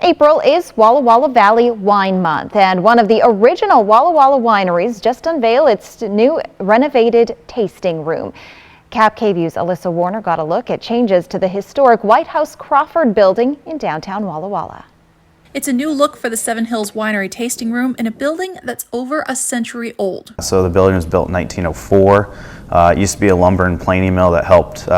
April is Walla Walla Valley Wine Month, and one of the original Walla Walla wineries just unveiled its new renovated tasting room. Cap KVU's Alyssa Warner got a look at changes to the historic Whitehouse Crawford building in downtown Walla Walla. It's a new look for the Seven Hills Winery tasting room in a building that's over a century old. So the building was built in 1904. It used to be a lumber and planing mill that helped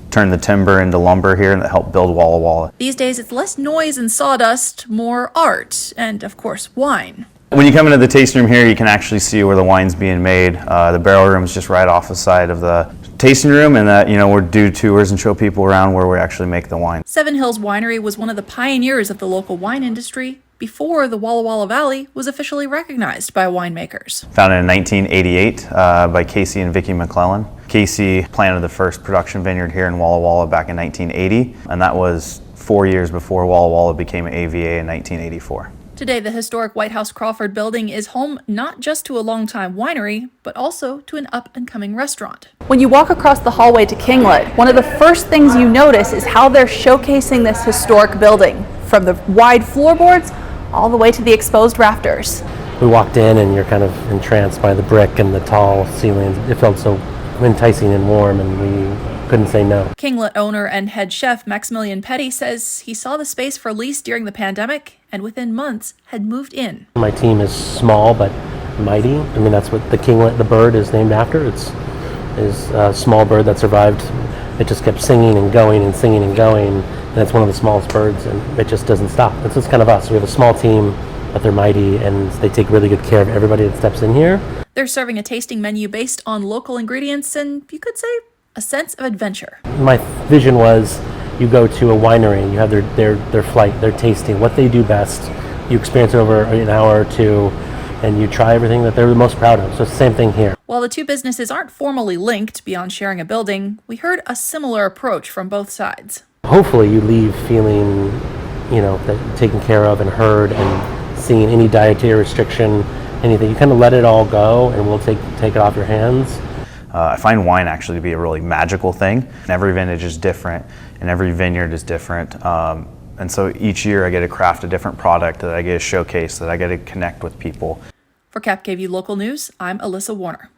turn the timber into lumber here and that helped build Walla Walla. These days it's less noise and sawdust, more art, and of course wine. When you come into the tasting room here, you can actually see where the wine's being made. The barrel room is just right off the side of the tasting room, and that, we'll do tours and show people around where we actually make the wine. Seven Hills Winery was one of the pioneers of the local wine industry before the Walla Walla Valley was officially recognized by winemakers. Founded in 1988 by Casey and Vicki McClellan. Casey planted the first production vineyard here in Walla Walla back in 1980, and that was 4 years before Walla Walla became an AVA in 1984. Today, the historic Whitehouse Crawford building is home not just to a longtime winery, but also to an up-and-coming restaurant. When you walk across the hallway to Kinglet, one of the first things you notice is how they're showcasing this historic building, from the wide floorboards all the way to the exposed rafters. We walked in and you're kind of entranced by the brick and the tall ceilings. It felt so enticing and warm, and we couldn't say no. Kinglet owner and head chef Maximilian Petty says he saw the space for lease during the pandemic and within months had moved in. My team is small but mighty. I mean, that's what the kinglet, the bird, is named after. It's a small bird that survived. It just kept singing and going and singing and going, and it's one of the smallest birds, and it just doesn't stop. It's just kind of us. We have a small team, but they're mighty, and they take really good care of everybody that steps in here. They're serving a tasting menu based on local ingredients and, you could say, a sense of adventure. My vision was you go to a winery, you have their flight, their tasting, what they do best. You experience it over an hour or two, and you try everything that they're the most proud of. So it's the same thing here. While the two businesses aren't formally linked beyond sharing a building, we heard a similar approach from both sides. Hopefully you leave feeling, that taken care of and heard, and seeing any dietary restriction, anything. You kind of let it all go, and we'll take it off your hands. I find wine actually to be a really magical thing. Every vintage is different, and every vineyard is different. And so each year I get to craft a different product that I get to showcase, that I get to connect with people. For Cap KVU Local News, I'm Alyssa Warner.